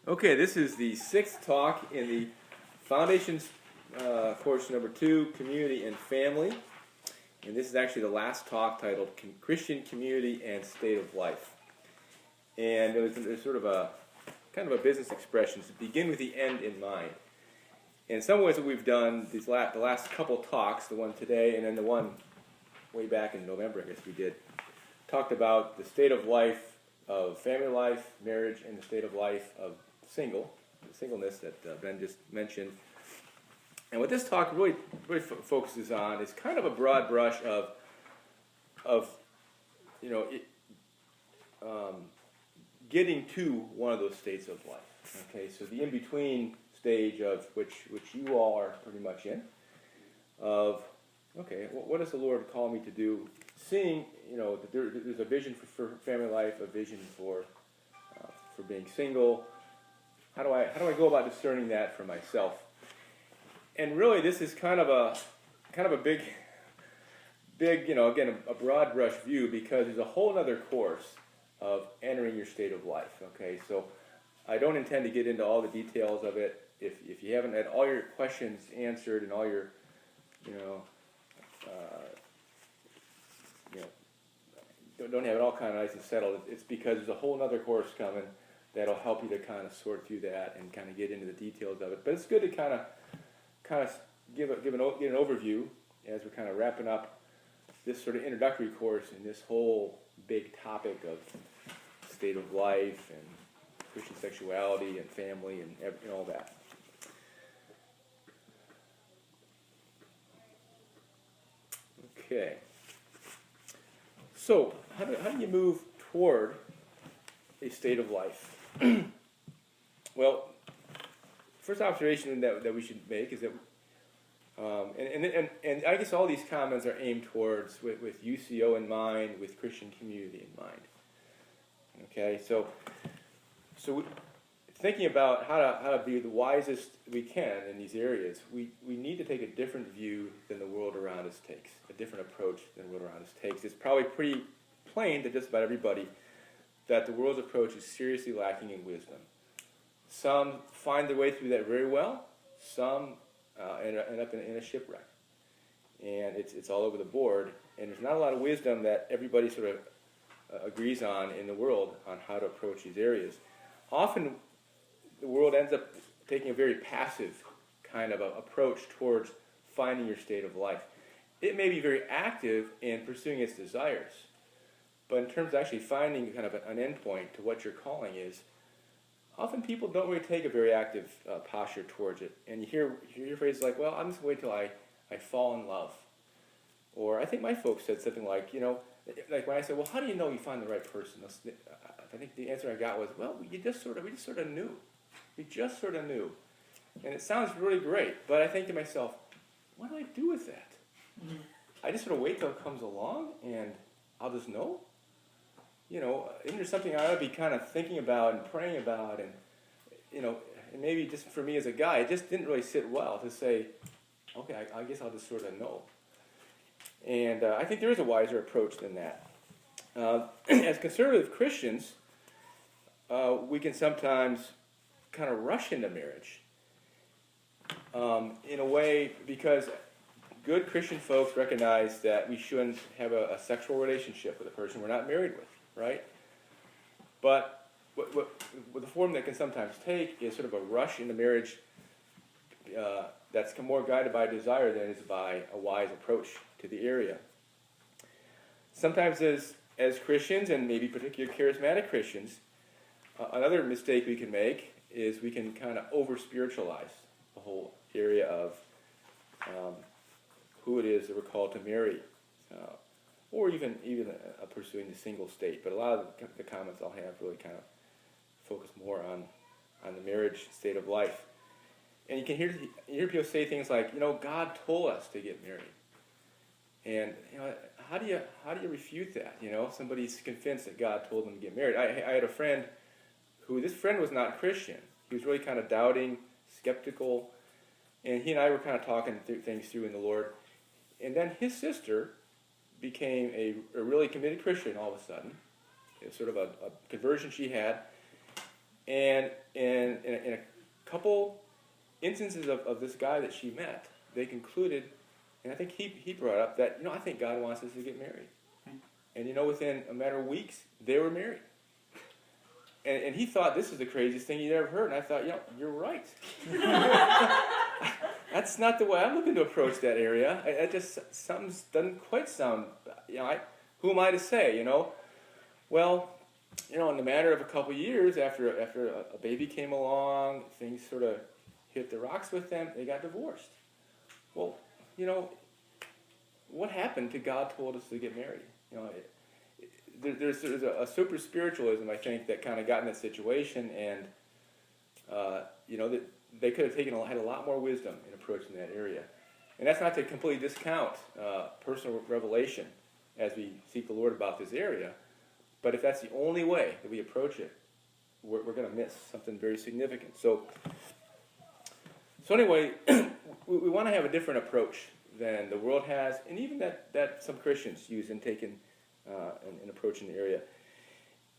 Okay, this is the sixth talk in the Foundations course number 2, Community and Family. And this is actually the last talk titled Christian Community and State of Life. And there's sort of a kind of a business expression to begin with the end in mind. In some ways what we've done, the last couple talks, the one today and then the one way back in November, I guess we did, talked about the state of life of family life, marriage, and the state of life of singleness that Ben just mentioned. And what this talk really focuses on is kind of a broad brush of getting to one of those states of life. Okay, so the in-between stage of which you all are pretty much in, of, okay, what does the Lord call me to do? Seeing, that there's a vision for family life, a vision for being single. How do I go about discerning that for myself? And really, this is kind of a big, again, a broad brush view, because there's a whole other course of entering your state of life. Okay, so I don't intend to get into all the details of it. If you haven't had all your questions answered and all your, don't have it all kind of nice and settled, it's because there's a whole other course coming that'll help you to kind of sort through that and kind of get into the details of it. But it's good to kind of get an overview as we're kind of wrapping up this sort of introductory course in this whole big topic of state of life and Christian sexuality and family and all that. Okay. So, how do you move toward a state of life? Well, first observation that we should make is that, and I guess all these comments are aimed towards with UCO in mind, with Christian community in mind. Okay, so thinking about how to be the wisest we can in these areas, we need to take a different view than the world around us takes, a different approach than the world around us takes. It's probably pretty plain to just about everybody that the world's approach is seriously lacking in wisdom. Some find their way through that very well. Some end up in a shipwreck. And it's all over the board. And there's not a lot of wisdom that everybody sort of agrees on in the world on how to approach these areas. Often the world ends up taking a very passive kind of approach towards finding your state of life. It may be very active in pursuing its desires, but in terms of actually finding kind of an endpoint to what your calling is, often people don't really take a very active posture towards it. And you hear phrases like, well, I'm just going to wait till I fall in love. Or I think my folks said something like, like when I said, well, how do you know you find the right person? I think the answer I got was, well, we just sort of knew. We just sort of knew. And it sounds really great, but I think to myself, what do I do with that? Mm-hmm. I just sort of wait till it comes along and I'll just know? Isn't there something I ought to be kind of thinking about and praying about? And, and maybe just for me as a guy, it just didn't really sit well to say, okay, I guess I'll just sort of know. And I think there is a wiser approach than that. As conservative Christians, we can sometimes kind of rush into marriage in a way, because good Christian folks recognize that we shouldn't have a sexual relationship with a person we're not married with, right? But what the form that can sometimes take is sort of a rush into marriage that's more guided by desire than is by a wise approach to the area. Sometimes as Christians, and maybe particularly charismatic Christians, another mistake we can make is we can kind of over-spiritualize the whole area of who it is that we're called to marry, or even pursuing the single state. But a lot of the comments I'll have really kind of focus more on the marriage state of life. And you can hear people say things like, God told us to get married. And how do you refute that? Somebody's convinced that God told them to get married. I had a friend this friend was not Christian. He was really kind of doubting, skeptical, and he and I were kind of talking things through in the Lord. And then his sister became a really committed Christian all of a sudden. It was sort of a conversion she had. And in a couple instances of this guy that she met, they concluded, and I think he brought up that, I think God wants us to get married. And within a matter of weeks, they were married. And he thought this was the craziest thing he'd ever heard. And I thought, you're right. That's not the way I'm looking to approach that area. Something doesn't quite sound, who am I to say, Well, in the matter of a couple of years, after a baby came along, things sort of hit the rocks with them, they got divorced. Well, what happened to God told us to get married? There's a super spiritualism, I think, that kind of got in that situation, and that they could have had a lot more wisdom in approaching that area. And that's not to completely discount personal revelation as we seek the Lord about this area, but if that's the only way that we approach it, we're going to miss something very significant. So anyway, we want to have a different approach than the world has, and even that some Christians use in taking an approach in the area.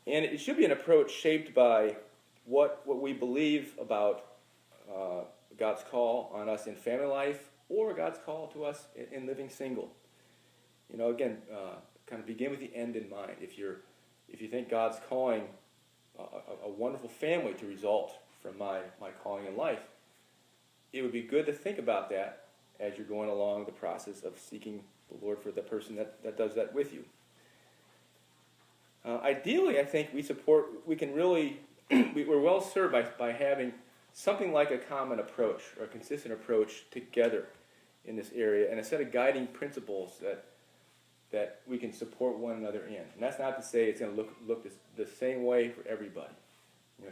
And it should be an approach shaped by what we believe about God's call on us in family life, or God's call to us in living single. Again, kind of begin with the end in mind. If you think God's calling a wonderful family to result from my calling in life, it would be good to think about that as you're going along the process of seeking the Lord for the person that does that with you. Ideally, I think we can really, we're well served by having something like a common approach or a consistent approach together in this area, and a set of guiding principles that we can support one another in. And that's not to say it's going to look the same way for everybody.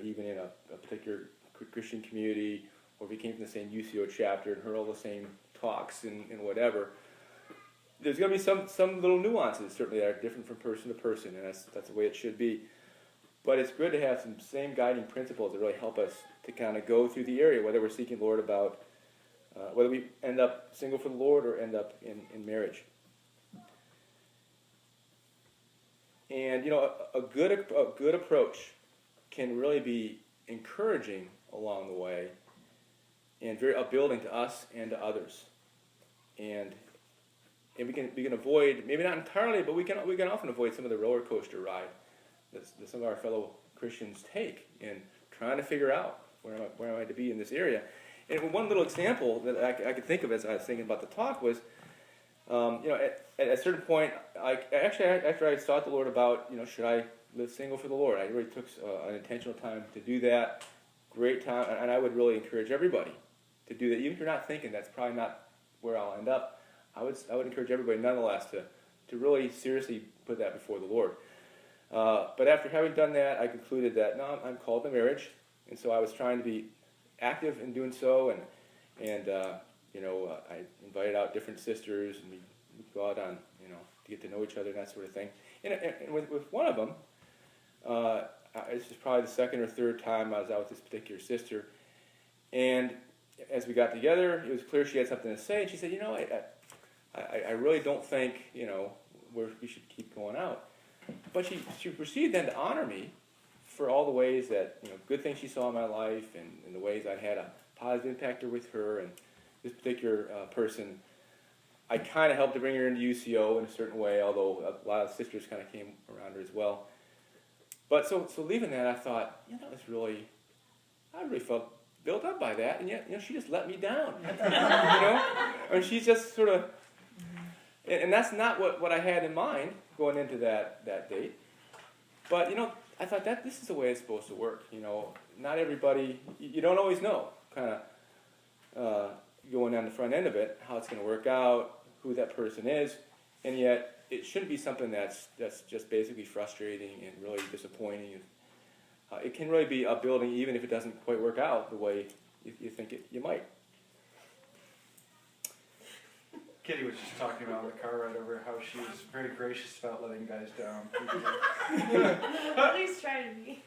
Even in a particular Christian community, or if we came from the same UCO chapter and heard all the same talks and whatever, there's going to be some little nuances, certainly, that are different from person to person, and that's the way it should be. But it's good to have some same guiding principles that really help us to kind of go through the area, whether we're seeking the Lord about, whether we end up single for the Lord or end up in marriage. And, a good approach can really be encouraging along the way and very upbuilding to us and to others. And we can avoid, maybe not entirely, but we can often avoid some of the roller coaster ride that some of our fellow Christians take in trying to figure out where am I to be in this area. And one little example that I could think of as I was thinking about the talk was, at a certain point, after I sought the Lord about, should I live single for the Lord, I really took an intentional time to do that. Great time, and I would really encourage everybody to do that. Even if you're not thinking that's probably not where I'll end up, I would encourage everybody nonetheless to really seriously put that before the Lord. But after having done that, I concluded that no, I'm called to marriage, and so I was trying to be active in doing so, and I invited out different sisters, and we go out on to get to know each other and that sort of thing. And with one of them, this is probably the second or third time I was out with this particular sister, and as we got together, it was clear she had something to say, and she said, I really don't think we should keep going out. But she proceeded then to honor me for all the ways that good things she saw in my life, and the ways I'd had a positive impact with her. And this particular person, I kind of helped to bring her into UCO in a certain way, although a lot of sisters kind of came around her as well. But so leaving that, I thought, I really felt built up by that, and yet she just let me down. And she's just sort of. And that's not what I had in mind going into that date. But, I thought this is the way it's supposed to work. Not everybody, you don't always know, kind of going on the front end of it, how it's going to work out, who that person is. And yet, it shouldn't be something that's just basically frustrating and really disappointing. It can really be upbuilding even if it doesn't quite work out the way you think you might. Kitty was just talking about in the car ride over how she was very gracious about letting guys down. At least try to be.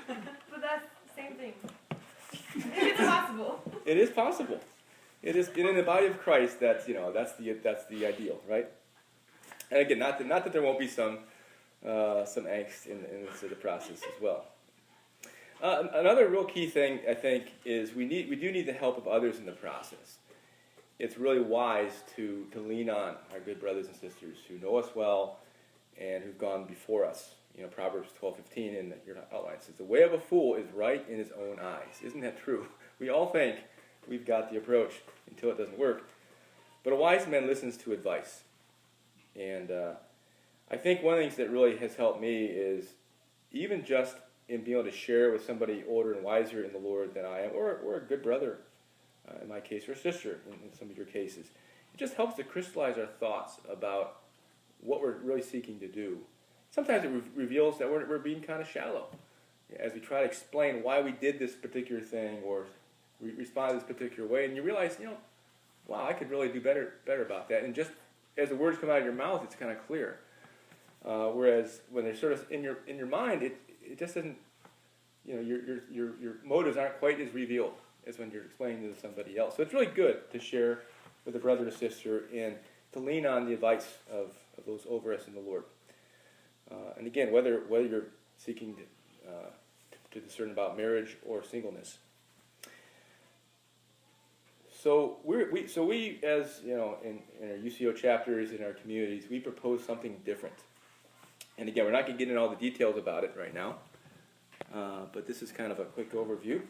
But that's the same thing. It's possible. It is possible. It is, and in the body of Christ, that's the ideal, right? And again, not that there won't be some angst in the process as well. Another real key thing, I think, is we do need the help of others in the process. It's really wise to lean on our good brothers and sisters who know us well and who've gone before us. You know, Proverbs 12:15 in your outline says, "The way of a fool is right in his own eyes." Isn't that true? We all think we've got the approach until it doesn't work. But a wise man listens to advice. And I think one of the things that really has helped me is even just in being able to share with somebody older and wiser in the Lord than I am, or a good brother, in my case, or a sister in some of your cases. It just helps to crystallize our thoughts about what we're really seeking to do. Sometimes it reveals that we're being kind of shallow as we try to explain why we did this particular thing or respond this particular way, and you realize, wow, I could really do better about that. And just as the words come out of your mouth, it's kind of clear. Whereas when they're sort of in your mind, it just doesn't. Your motives aren't quite as revealed as when you're explaining to somebody else. So it's really good to share with a brother or sister and to lean on the advice of those over us in the Lord. And again, whether you're seeking to discern about marriage or singleness. So we as in our UCO chapters, in our communities, we propose something different. And again, we're not going to get into all the details about it right now, but this is kind of a quick overview.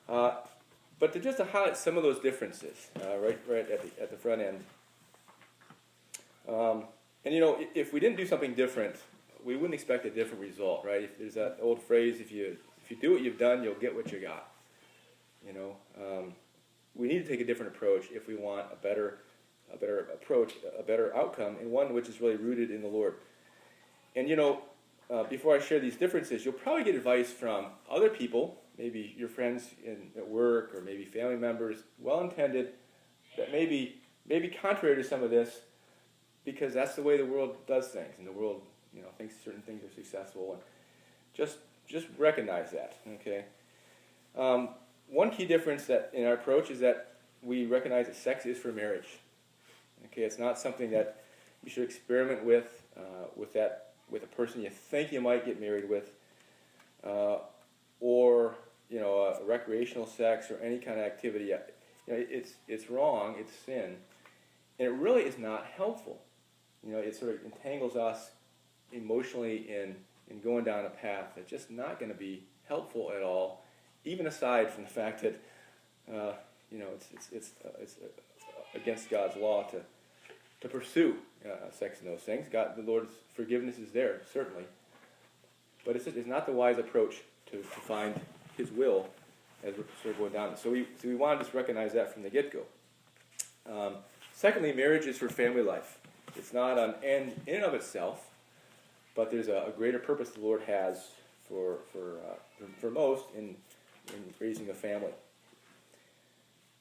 But to highlight some of those differences, right at the front end. And if we didn't do something different, we wouldn't expect a different result, right? If there's that old phrase, if you do what you've done, you'll get what you got. We need to take a different approach if we want a better approach, a better outcome, and one which is really rooted in the Lord. And before I share these differences, you'll probably get advice from other people, maybe your friends at work or maybe family members, well-intended, that maybe contrary to some of this, because that's the way the world does things, and the world thinks certain things are successful, and just recognize that. Okay. One key difference that in our approach is that we recognize that sex is for marriage. Okay, it's not something that you should experiment with a person you think you might get married with, or a recreational sex or any kind of activity. It's wrong. It's sin, and it really is not helpful. It sort of entangles us emotionally in going down a path that's just not going to be helpful at all. Even aside from the fact that it's against God's law to pursue sex and those things. The Lord's forgiveness is there, certainly, but it's not the wise approach to find His will as we're sort of going down. So we want to just recognize that from the get-go. Secondly, marriage is for family life. It's not an end in and of itself, but there's a greater purpose the Lord has for most in raising a family.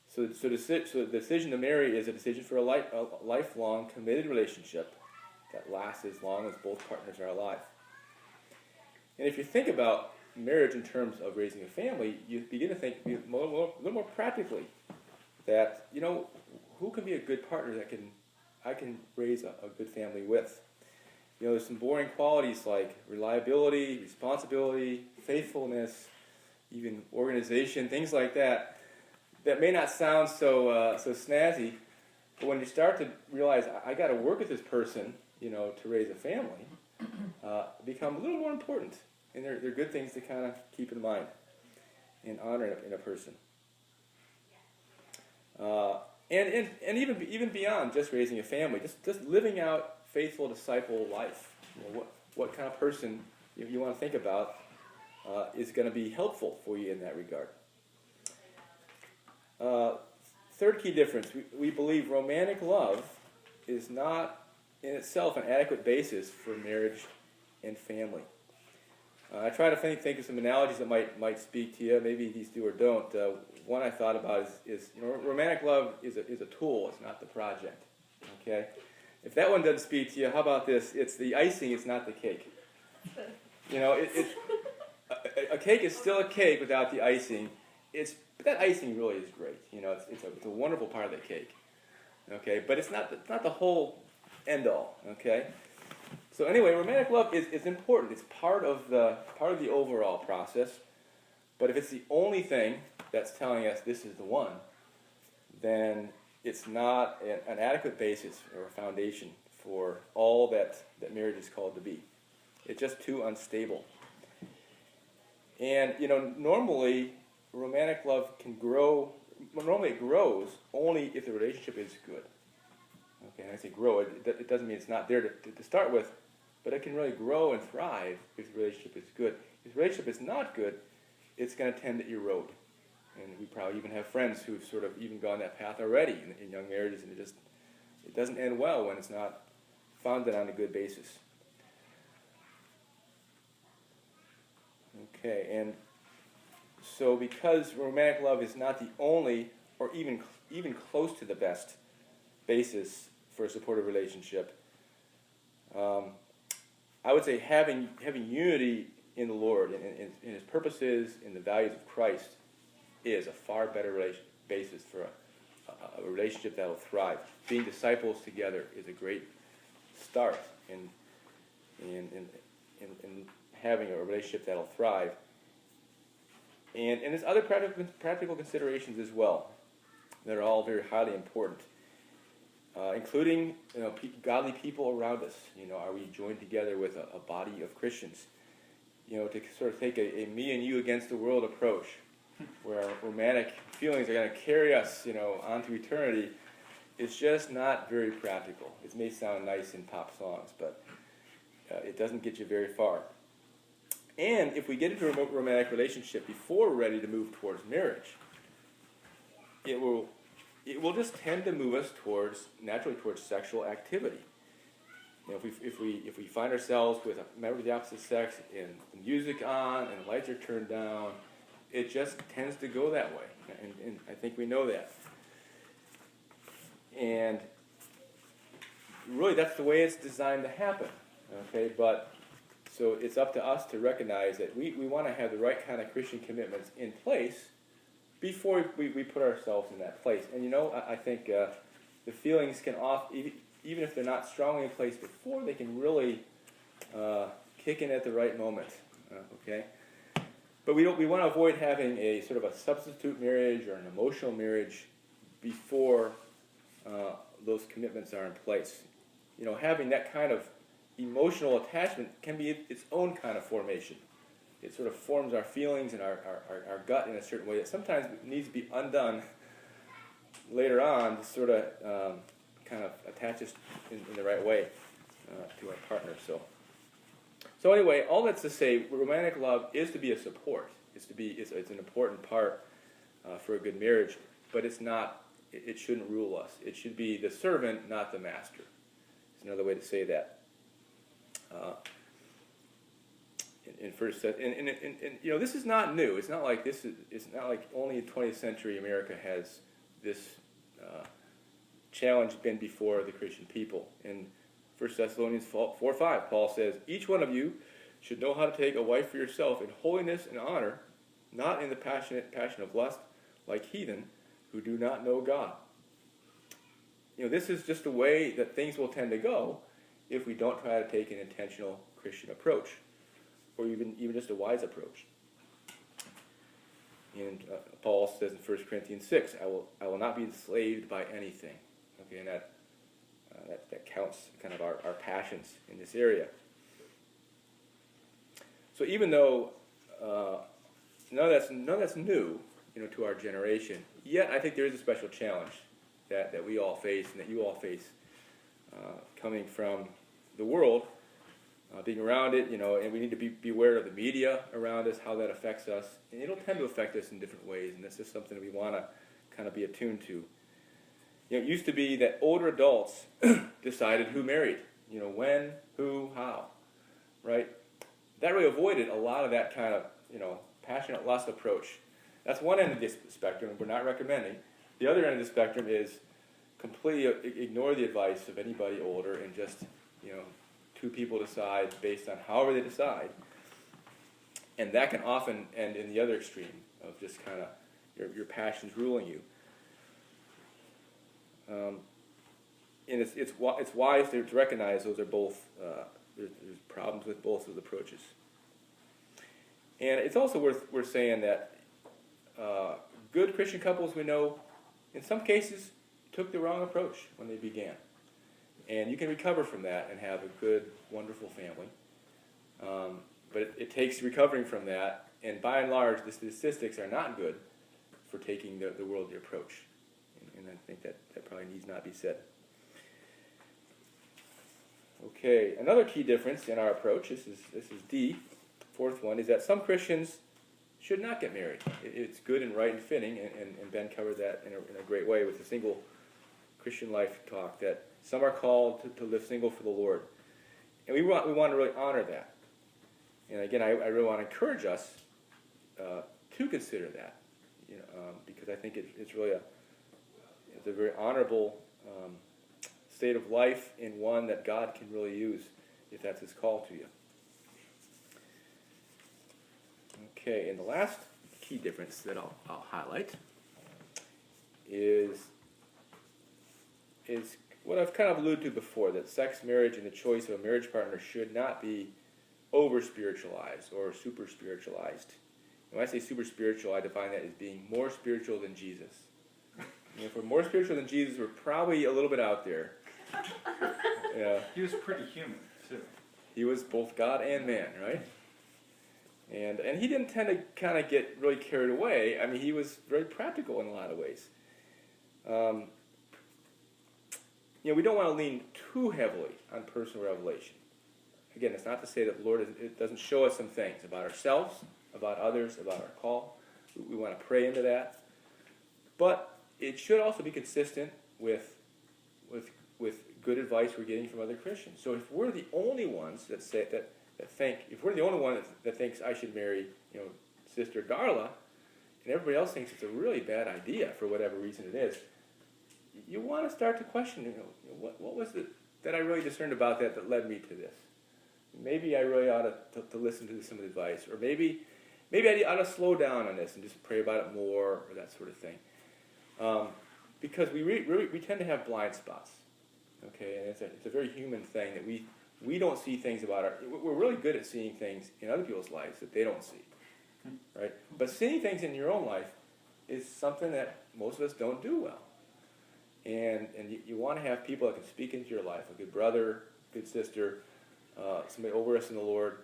So the decision to marry is a decision for a lifelong committed relationship that lasts as long as both partners are alive. And if you think about marriage in terms of raising a family, you begin to think a little more practically that, who can be a good partner that I can raise a good family with? There's some boring qualities like reliability, responsibility, faithfulness, even organization, things like that may not sound so snazzy, but when you start to realize I got to work with this person, to raise a family, become a little more important, and they're good things to kind of keep in mind and honor in a person. And even beyond just raising a family, just living out faithful disciple life. What kind of person you want to think about is going to be helpful for you in that regard. Third key difference, we believe romantic love is not in itself an adequate basis for marriage and family. I try to think of some analogies that might speak to you. Maybe these do or don't. One I thought about is romantic love is a tool. It's not the project. Okay, if that one doesn't speak to you, how about this? It's the icing. It's not the cake. A cake is still a cake without the icing. But that icing really is great. It's a wonderful part of the cake. Okay, but it's not the whole end all. Okay. So anyway, romantic love is important. It's part of the overall process. But if it's the only thing that's telling us this is the one, then it's not an adequate basis or foundation for all that marriage is called to be. It's just too unstable. And, normally romantic love can grow, normally it grows only if the relationship is good. Okay, and I say grow, it doesn't mean it's not there to start with, but it can really grow and thrive if the relationship is good. If the relationship is not good, it's going to tend to erode. And we probably even have friends who've sort of even gone that path already in young marriages, and it doesn't end well when it's not founded on a good basis. Okay, and so because romantic love is not the only or even close to the best basis for a supportive relationship, I would say having unity in the Lord, in His purposes, in the values of Christ, is a far better basis for a relationship that will thrive. Being disciples together is a great start in having a relationship that will thrive. And there's other practical considerations as well that are all very highly important, including godly people around us. Are we joined together with a body of Christians? To sort of take a me and you against the world approach, where our romantic feelings are going to carry us, onto eternity, it's just not very practical. It may sound nice in pop songs, but it doesn't get you very far. And if we get into a romantic relationship before we're ready to move towards marriage, it will just tend to move us naturally towards sexual activity. If we find ourselves with a member of the opposite sex and the music on and the lights are turned down, it just tends to go that way, and I think we know that. And really, that's the way it's designed to happen. Okay, but so it's up to us to recognize that we want to have the right kind of Christian commitments in place before we put ourselves in that place. And I think the feelings can even if they're not strongly in place before, they can really kick in at the right moment. Okay. But we want to avoid having a sort of a substitute marriage or an emotional marriage before those commitments are in place. Having that kind of emotional attachment can be its own kind of formation. It sort of forms our feelings and our gut in a certain way that sometimes needs to be undone later on to sort of kind of attach us in the right way to our partner. So anyway, all that's to say, romantic love is to be a support. It's an important part for a good marriage, but it's not. It shouldn't rule us. It should be the servant, not the master. It's another way to say that. In first, and this is not new. It's not like it's not like only in 20th century America has this challenge been before the Christian people. In 1 Thessalonians 4:5, Paul says, "Each one of you should know how to take a wife for yourself in holiness and honor, not in the passion of lust, like heathen who do not know God." This is just the way that things will tend to go if we don't try to take an intentional Christian approach, or even just a wise approach. And Paul says in 1 Corinthians 6, I will not be enslaved by anything. Okay, and that counts kind of our passions in this area. So even though none of that's new, to our generation, yet I think there is a special challenge that we all face and that you all face, coming from the world, being around it, and we need to be aware of the media around us, how that affects us, and it'll tend to affect us in different ways, and this is something that we want to kind of be attuned to. It used to be that older adults decided who married, when, who, how, right? That really avoided a lot of that kind of, passionate lust approach. That's one end of the spectrum we're not recommending. The other end of the spectrum is completely ignore the advice of anybody older and just, two people decide based on however they decide. And that can often end in the other extreme of just kind of your passions ruling you. And it's wise to recognize those are both, there's problems with both of those approaches. And it's also worth saying that good Christian couples we know, in some cases, took the wrong approach when they began. And you can recover from that and have a good, wonderful family. But it takes recovering from that, and by and large, the statistics are not good for taking the worldly approach. And I think that probably needs not be said. Okay, another key difference in our approach, this is D, fourth one, is that some Christians should not get married. It's good and right and fitting, and Ben covered that in a great way with the single Christian life talk, that some are called to live single for the Lord. And we want to really honor that. And again, I really want to encourage us to consider that, because I think it's really it's a very honorable state of life, and one that God can really use if that's His call to you. Okay, and the last key difference that I'll highlight is what I've kind of alluded to before, that sex, marriage, and the choice of a marriage partner should not be over-spiritualized or super-spiritualized. And when I say super-spiritual, I define that as being more spiritual than Jesus. And if we're more spiritual than Jesus, we're probably a little bit out there. Yeah. He was pretty human, too. He was both God and man, right? And he didn't tend to kind of get really carried away. I mean, he was very practical in a lot of ways. We don't want to lean too heavily on personal revelation. Again, it's not to say that the Lord doesn't show us some things about ourselves, about others, about our call. We want to pray into that. But it should also be consistent with good advice we're getting from other Christians. So if we're the only ones that if we're the only one that thinks I should marry, Sister Darla, and everybody else thinks it's a really bad idea for whatever reason it is, you want to start to question, what was it that I really discerned about that led me to this? Maybe I really ought to listen to some of the advice, or maybe I ought to slow down on this and just pray about it more, or that sort of thing. Because we tend to have blind spots, okay, and it's a very human thing that we don't see things about we're really good at seeing things in other people's lives that they don't see, right? But seeing things in your own life is something that most of us don't do well. And you want to have people that can speak into your life, a good brother, good sister, somebody over us in the Lord,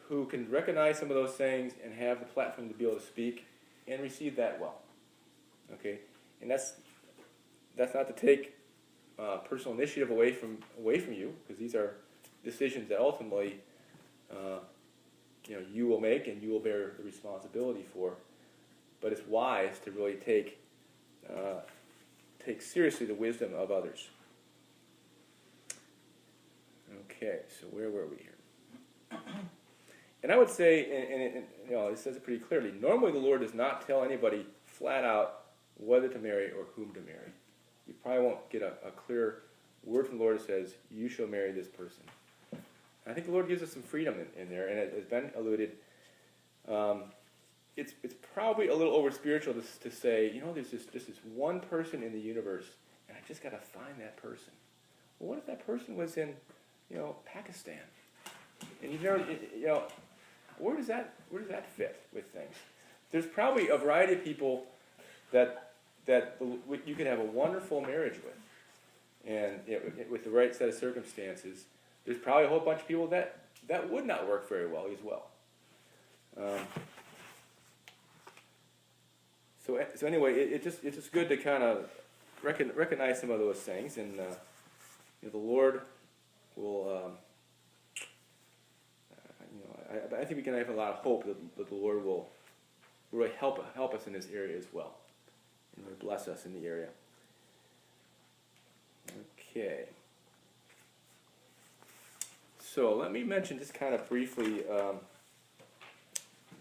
who can recognize some of those things and have the platform to be able to speak and receive that well. Okay, and that's not to take personal initiative away from you, because these are decisions that ultimately you will make and you will bear the responsibility for. But it's wise to really take seriously the wisdom of others. Okay, so where were we here? And I would say, and it says it pretty clearly, normally the Lord does not tell anybody flat out whether to marry or whom to marry. You probably won't get a clear word from the Lord that says, you shall marry this person. And I think the Lord gives us some freedom in there, and as Ben alluded, it's probably a little over-spiritual to say, there's this one person in the universe, and I just got to find that person. Well, what if that person was in, Pakistan? And where does that fit with things? There's probably a variety of people that you can have a wonderful marriage with, and with the right set of circumstances. There's probably a whole bunch of people that would not work very well as well. So anyway, it's just good to kind of recognize some of those things, and the Lord will. I think we can have a lot of hope that the Lord will really help us in this area as well, and really bless us in the area. Okay. So let me mention just kind of briefly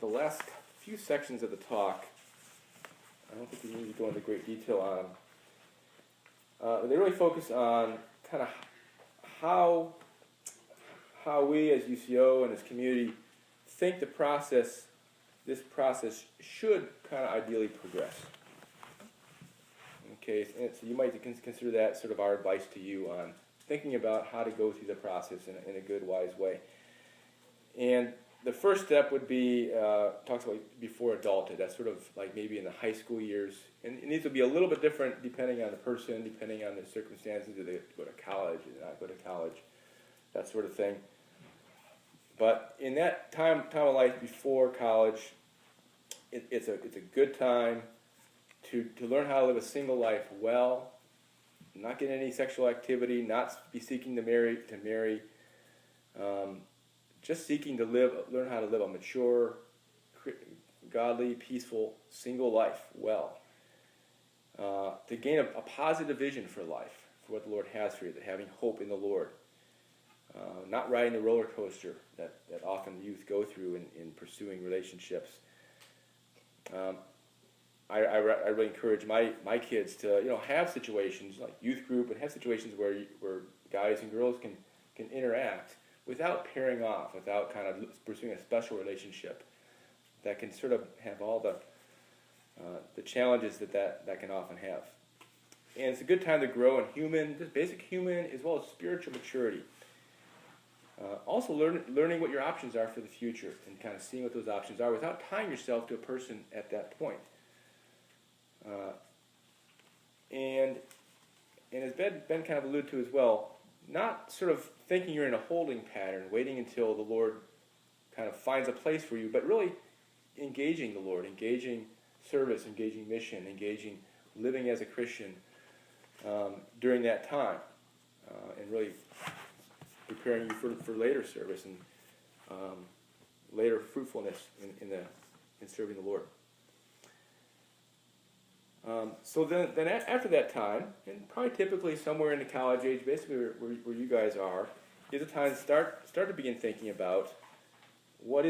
the last few sections of the talk. I don't think we need to go into great detail on. They really focus on kind of how we as UCO and as community think this process should kind of ideally progress. Okay, so you might consider that sort of our advice to you on thinking about how to go through the process in a good, wise way. And the first step would be, talks about before adulthood. That's sort of like maybe in the high school years. And these will be a little bit different depending on the person, depending on the circumstances. Do they go to college? Do they not go to college? That sort of thing. But in that time of life before college, it's a good time to learn how to live a single life well, not get any sexual activity, not be seeking to marry, just seeking to learn how to live a mature, godly, peaceful, single life well. To gain a positive vision for life, for what the Lord has for you, that having hope in the Lord. Not riding the roller coaster that often youth go through in pursuing relationships. I really encourage my kids to have situations like youth group, and have situations where guys and girls can interact without pairing off, without kind of pursuing a special relationship that can sort of have all the challenges that can often have. And it's a good time to grow in just basic human as well as spiritual maturity. Also learning what your options are for the future and kind of seeing what those options are without tying yourself to a person at that point. And as Ben kind of alluded to as well, not sort of thinking you're in a holding pattern, waiting until the Lord kind of finds a place for you, but really engaging the Lord, engaging service, engaging mission, engaging living as a Christian during that time, and really preparing you for later service and later fruitfulness in serving the Lord. So then after that time, and probably typically somewhere in the college age, basically where you guys are, is a time to start to begin thinking about what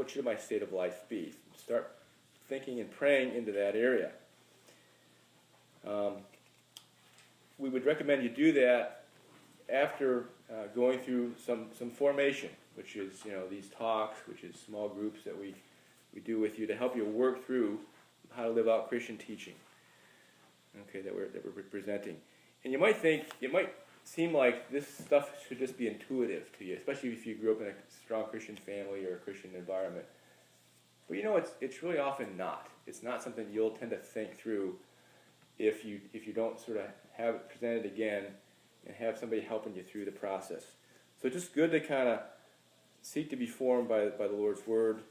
should my state of life be. Start thinking and praying into that area. We would recommend you do that after going through some formation, which is these talks, which is small groups that we do with you to help you work through how to live out Christian teaching. Okay, that we're presenting, and you might seem like this stuff should just be intuitive to you, especially if you grew up in a strong Christian family or a Christian environment. But it's really often not. It's not something you'll tend to think through if you don't sort of have it presented again and have somebody helping you through the process. So it's just good to kind of seek to be formed by the Lord's Word,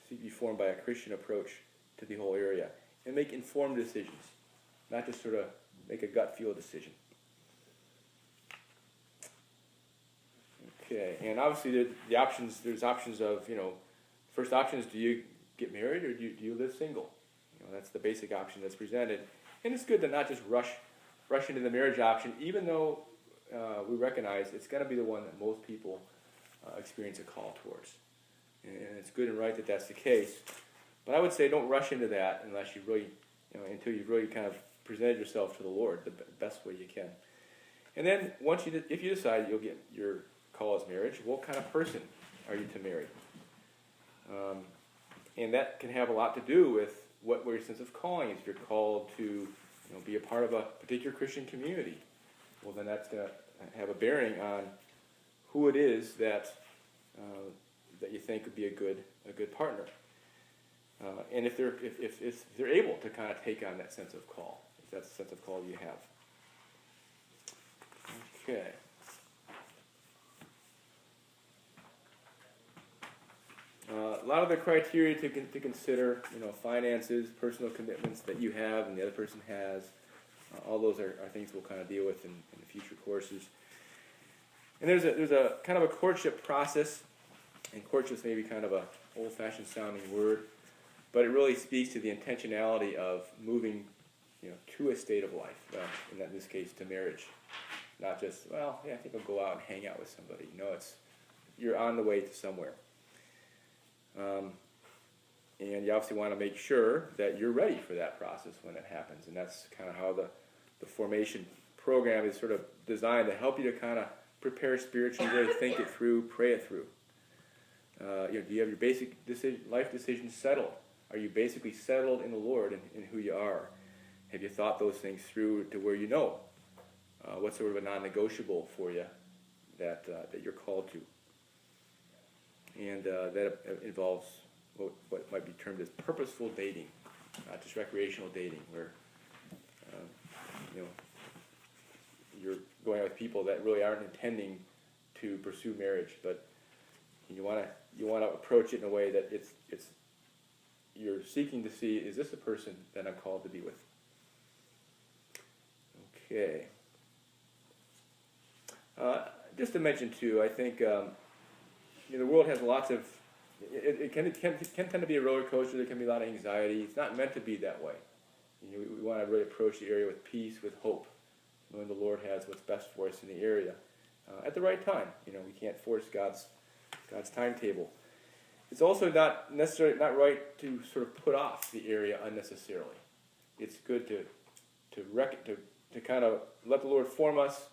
seek to be formed by a Christian approach to the whole area, and make informed decisions, not just sort of make a gut feel decision. Okay, and obviously there's options of, first option is, do you get married or do you live single? That's the basic option that's presented. And it's good to not just rush into the marriage option, even though we recognize it's going to be the one that most people experience a call towards. And it's good and right that that's the case. But I would say don't rush into that unless you really, until you've really kind of presented yourself to the Lord the best way you can. And then if you decide you'll get your call as marriage, what kind of person are you to marry? And that can have a lot to do with what your sense of calling is. If you're called to be a part of a particular Christian community, well, then that's going to have a bearing on who it is that you think would be a good partner. And if they're able to kind of take on that sense of call, if that's the sense of call you have. Okay. A lot of the criteria to consider, finances, personal commitments that you have and the other person has. All those are things we'll kind of deal with in the future courses. And there's a kind of a courtship process, and courtship's maybe kind of a old-fashioned sounding word, but it really speaks to the intentionality of moving, to a state of life. In this case, to marriage, not just I think I'll go out and hang out with somebody. You're on the way to somewhere. And you obviously want to make sure that you're ready for that process when it happens. And that's kind of how the formation program is sort of designed to help you to kind of prepare spiritually, really think it through, pray it through. Do you have your basic life decisions settled? Are you basically settled in the Lord and in who you are? Have you thought those things through to where what's sort of a non-negotiable for you that you're called to? And that involves what might be termed as purposeful dating, not just recreational dating, where you know, you're going out with people that really aren't intending to pursue marriage, but you want to approach it in a way that it's you're seeking to see, is this a person that I'm called to be with? Okay. Just to mention too, I think the world has lots of. It can tend to be a roller coaster. There can be a lot of anxiety. It's not meant to be that way. We want to really approach the area with peace, with hope, knowing the Lord has what's best for us in the area at the right time. We can't force God's timetable. It's also not right to sort of put off the area unnecessarily. It's good to kind of let the Lord form us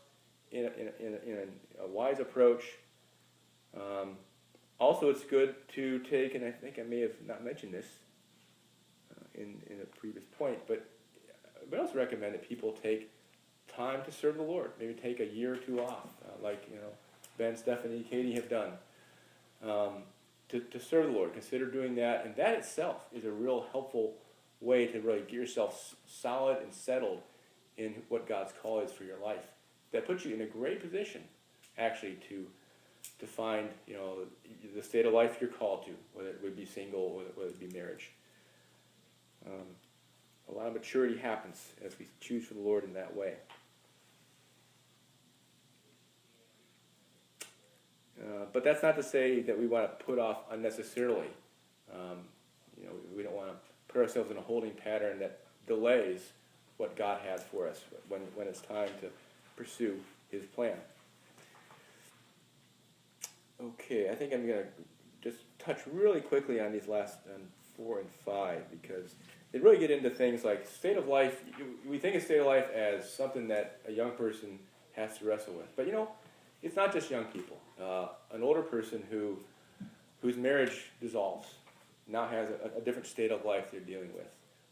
in a wise approach. Also, it's good to take, and I think I may have not mentioned this in a previous point, but I also recommend that people take time to serve the Lord. Maybe take a year or two off, like Ben, Stephanie, Katie have done, to serve the Lord. Consider doing that, and that itself is a real helpful way to really get yourself solid and settled in what God's call is for your life. That puts you in a great position, actually, to find the state of life you're called to, whether it would be single or whether it be marriage. A lot of maturity happens as we choose for the Lord in that way. But that's not to say that we want to put off unnecessarily. We don't want to put ourselves in a holding pattern that delays what God has for us when it's time to pursue His plan. Okay, I think I'm going to just touch really quickly on these last 4 and 5 because they really get into things like state of life. We think of state of life as something that a young person has to wrestle with. But it's not just young people. An older person whose marriage dissolves now has a different state of life they're dealing with,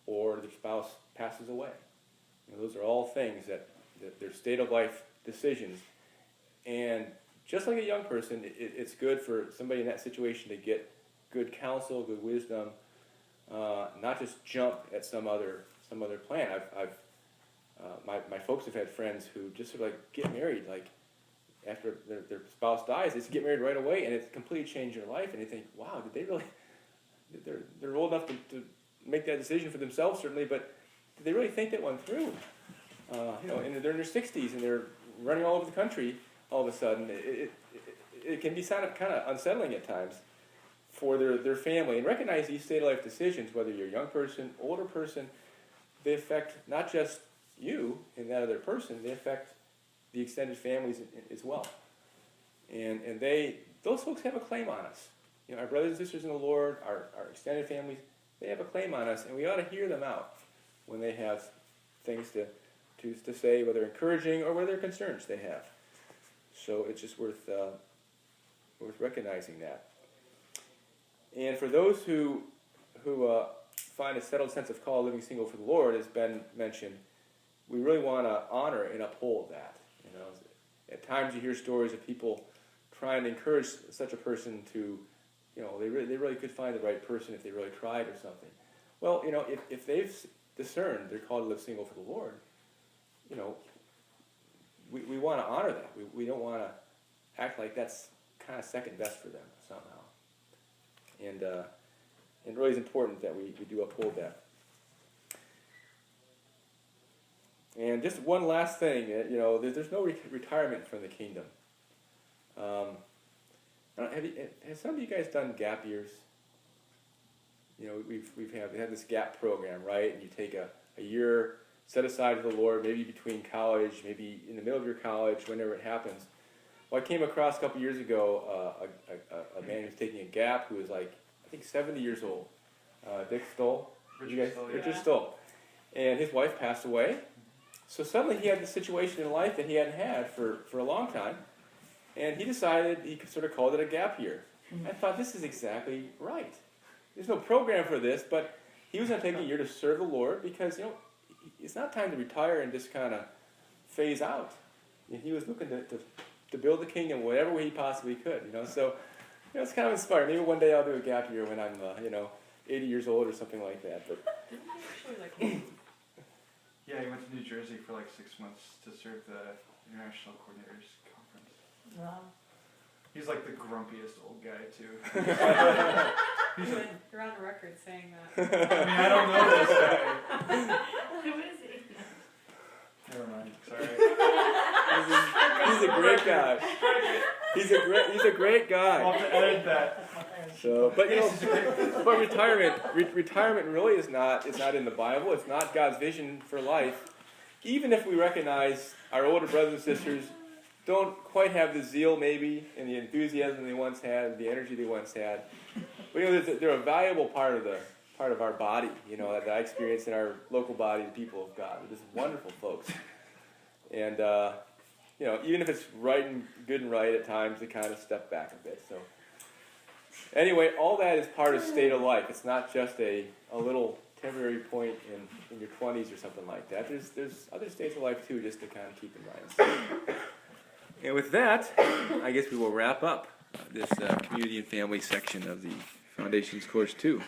or their spouse passes away. Those are all things that they're state of life decisions. And just like a young person, it's good for somebody in that situation to get good counsel, good wisdom, not just jump at some other plan. My folks have had friends who just sort of like get married, like after their spouse dies, they just get married right away, and it's completely changed their life. And they think, wow, did they really? They're old enough to make that decision for themselves, certainly, but did they really think that one through? And they're in their 60s and they're running all over the country. All of a sudden, it can be kind of unsettling at times for their family. And recognize these state of life decisions, whether you're a young person, older person, they affect not just you and that other person, they affect the extended families as well. And those folks have a claim on us. Our brothers and sisters in the Lord, our extended families, they have a claim on us, and we ought to hear them out when they have things to say, whether encouraging or whether concerns they have. So it's just worth recognizing that. And for those who find a settled sense of call living single for the Lord, as Ben mentioned, we really want to honor and uphold that. At times you hear stories of people trying to encourage such a person to, they really could find the right person if they really tried or something. Well, if they've discerned they're called to live single for the Lord, we want to honor that. We don't want to act like that's kind of second best for them somehow. And it really is important that we do uphold that. And just one last thing, there's no retirement from the kingdom. Have some of you guys done gap years? We've had this gap program, right? And you take a year set aside for the Lord, maybe between college, maybe in the middle of your college, whenever it happens. Well, I came across a couple years ago a man who was taking a gap who was like, I think 70 years old. Dick Stoll. Richard Stoll. And his wife passed away. So suddenly he had this situation in life that he hadn't had for a long time. And he decided, he sort of called it a gap year. I thought, this is exactly right. There's no program for this, but he was going to take a year to serve the Lord because, it's not time to retire and just kind of phase out. And he was looking to build the kingdom whatever way he possibly could, So, It's kind of inspiring. Maybe one day I'll do a gap year when I'm, 80 years old or something like that. But Didn't he actually like? Yeah, he went to New Jersey for like 6 months to serve the International Coordinators Conference. Wow. He's like the grumpiest old guy too. You're on the record saying that. I mean, I don't know this guy. Who is he? Never mind. Sorry. he's a great guy. He's a great guy. I'll have to edit that. So, but but retirement really is not in the Bible. It's not God's vision for life. Even if we recognize our older brothers and sisters don't quite have the zeal maybe and the enthusiasm they once had, the energy they once had, but they're a valuable part of our body. That I experience in our local body, the people of God. They're just wonderful folks, and even if it's good and right at times, they kind of step back a bit. So. Anyway, all that is part of state of life. It's not just a little temporary point in your 20s or something like that. There's other states of life too, just to kind of keep in mind. And with that, I guess we will wrap up this community and family section of the Foundations Course 2.